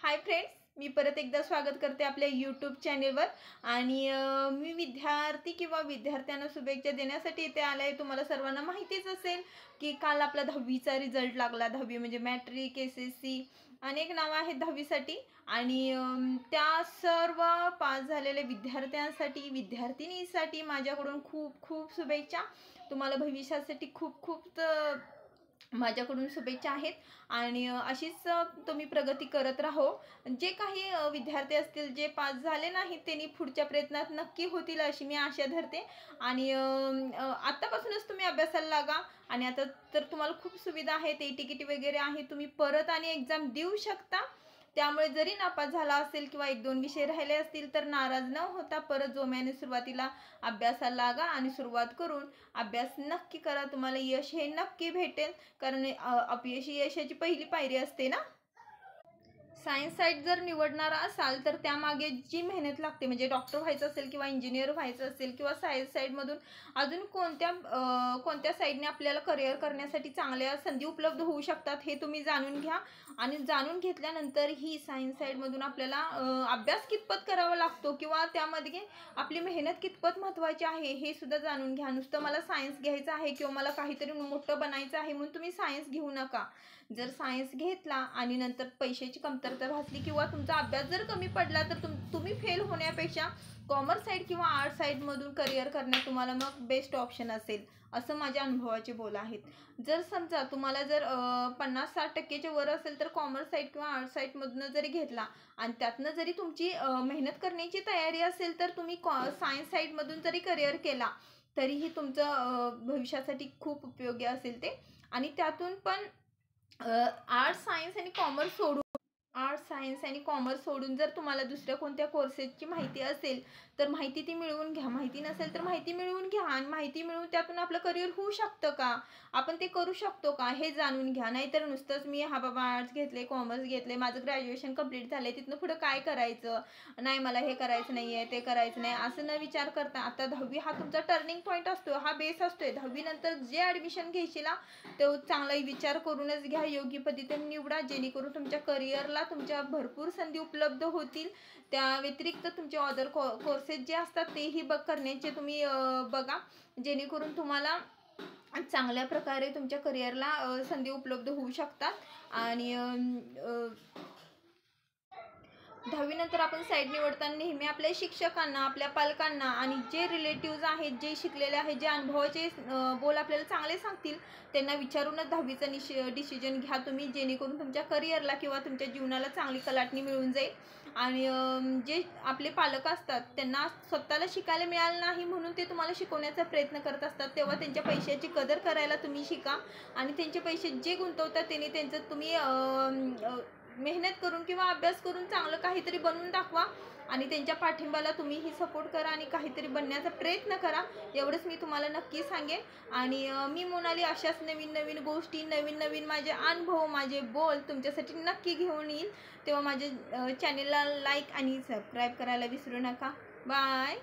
Hi friends, मी परत एकदा स्वागत करते आपल्या यूट्यूब चॅनेलवर। आणि मी विद्यार्थी किंवा विद्यार्थ्यांना शुभेच्छा देण्यासाठी इथे आले आहे। तुम्हाला सर्वांना माहितीच असेल की काल आपला 10वीचा रिझल्ट लागला। 10वी म्हणजे मॅट्रिक, SSC अनेक नाव आहेत 10वीसाठी। आणि त्या सर्व पास झालेल्या विद्यार्थ्यांसाठी, विद्यार्थिनीसाठी माझ्याकडून खूप खूप शुभेच्छा। तुम्हाला भविष्यासाठी खूप खूप माझ्याकडून शुभेच्छा आहेत। आणि अशीच तुम्ही प्रगती करत राहो। जे काही विद्यार्थी असतील जे पास झाले नाहीत त्यांनी पुढच्या प्रयत्नात नक्की होतील अशी मी आशा धरते। आणि आत्तापासूनच तुम्ही अभ्यासाला लागा। आणि आता तर तुम्हाला खूप सुविधा आहेत, तिकीट वगैरे आहे, तुम्ही परत आणि एक्झाम देऊ शकता। त्यामुळे जरी नापास झाला असेल किंवा 1-2 विषय राहिले असतील तर नाराज न होता परत जोम्याने सुरुवातीला अभ्यासाला लागा आणि सुरुवात करून अभ्यास नक्की करा। तुम्हाला यश हे नक्की भेटेल, कारण अपयश ही यशाची पहिली पायरी असते ना। सायन्स साईड जर निवडणार असाल तर त्यामागे जी मेहनत लागते, म्हणजे डॉक्टर व्हायचं असेल किंवा इंजिनियर व्हायचं असेल किंवा सायन्स साईडमधून अजून कोणत्या साईडने आपल्याला करिअर करण्यासाठी चांगल्या संधी उपलब्ध होऊ शकतात हे तुम्ही जाणून घ्या। आणि जाणून घेतल्यानंतर ही सायन्स साईडमधून आपल्याला अभ्यास कितपत करावा लागतो किंवा त्यामध्ये आपली मेहनत कितपत महत्त्वाची आहे हे सुद्धा जाणून घ्या। नुसतं मला सायन्स घ्यायचं आहे किंवा मला काहीतरी मोठं बनायचं आहे म्हणून तुम्ही सायन्स घेऊ नका। जर सायन्स घेतला आणि नंतर पैशाची कमतरता भासली किंवा तुमचा अभ्यास जर कमी पडला तर तुम्ही फेल होण्यापेक्षा कॉमर्स साईड किंवा आर्ट साईडमधून करिअर करण्यात तुम्हाला मग बेस्ट ऑप्शन असेल, असं माझ्या अनुभवाचे बोल आहेत। जर समजा तुम्हाला जर 50-60% वर असेल तर कॉमर्स साईड किंवा आर्ट साईडमधून जरी घेतला आणि त्यातनं जरी तुमची मेहनत करण्याची तयारी असेल तर तुम्ही सायन्स साईडमधून जरी करिअर केला तरीही तुमचं भविष्यासाठी खूप उपयोगी असेल ते। आणि त्यातून पण आर्ट्स सायन्स आणि कॉमर्स सोडून जर तुम्हाला दुसऱ्या कोणत्या कोर्सेसची माहिती असेल तर माहिती ती मिळवून घ्या। माहिती नसेल तर माहिती मिळवून घ्या आणि माहिती मिळवून त्यातून आपलं करिअर होऊ शकतं का, आपण ते करू शकतो का हे जाणून घ्या। नाहीतर नुसतंच मी बाबा आर्ट्स घेतले, कॉमर्स घेतले, माझं ग्रॅज्युएशन कंप्लीट झाले, तिथनं पुढं काय करायचं, नाही मला हे करायचं नाही आहे, ते करायचं नाही असं न विचार करता आता 10वी हा तुमचा टर्निंग पॉईंट असतो, हा बेस असतोय। 10वी नंतर जे ॲडमिशन घ्यायची ना तो चांगला विचार करूनच घ्या, योग्य पद्धतीने निवडा, जेणेकरून तुमच्या करिअरला तुमच्या भरपूर संधी उपलब्ध होतील। त्या व्यतिरिक्त तुमचे अदर कोर्सेस जे असतात तेही करण्याचे तुम्ही बघा, जेणेकरून तुम्हाला चांगल्या प्रकारे तुमच्या करिअरला संधी उपलब्ध होऊ शकतात। आणि 10वी नंतर आपण साईड निवडताना नेहमी आपल्या शिक्षकांना, आपल्या पालकांना आणि जे रिलेटिव्ज आहेत, जे शिकलेले आहेत, जे अनुभवाचे बोल आपल्याला चांगले सांगतील त्यांना विचारूनच 10वीचा डिसिजन घ्या तुम्ही, जेणेकरून तुमच्या करिअरला किंवा तुमच्या जीवनाला चांगली कलाटणी मिळून जाईल। आणि जे आपले पालक असतात त्यांना स्वतःला शिकायला मिळालं नाही म्हणून ते तुम्हाला शिकवण्याचा प्रयत्न करत असतात, तेव्हा त्यांच्या पैशाची कदर करायला तुम्ही शिका। आणि त्यांचे पैसे जे गुंतवतात त्यांनी त्यांचं तुम्ही मेहनत करून किंवा अभ्यास करून चांगलं काहीतरी बनवून दाखवा आणि त्यांच्या पाठिंबाला तुम्हीही सपोर्ट करा आणि काहीतरी बनण्याचा प्रयत्न करा, एवढंच मी तुम्हाला नक्की सांगेन। आणि मी मोनाली अशाच नवीन नवीन गोष्टी, नवीन नवीन माझे अनुभव, माझे बोल तुमच्यासाठी नक्की घेऊन येईल। तेव्हा माझ्या चॅनेलला लाईक आणि सबस्क्राईब करायला विसरू नका। बाय।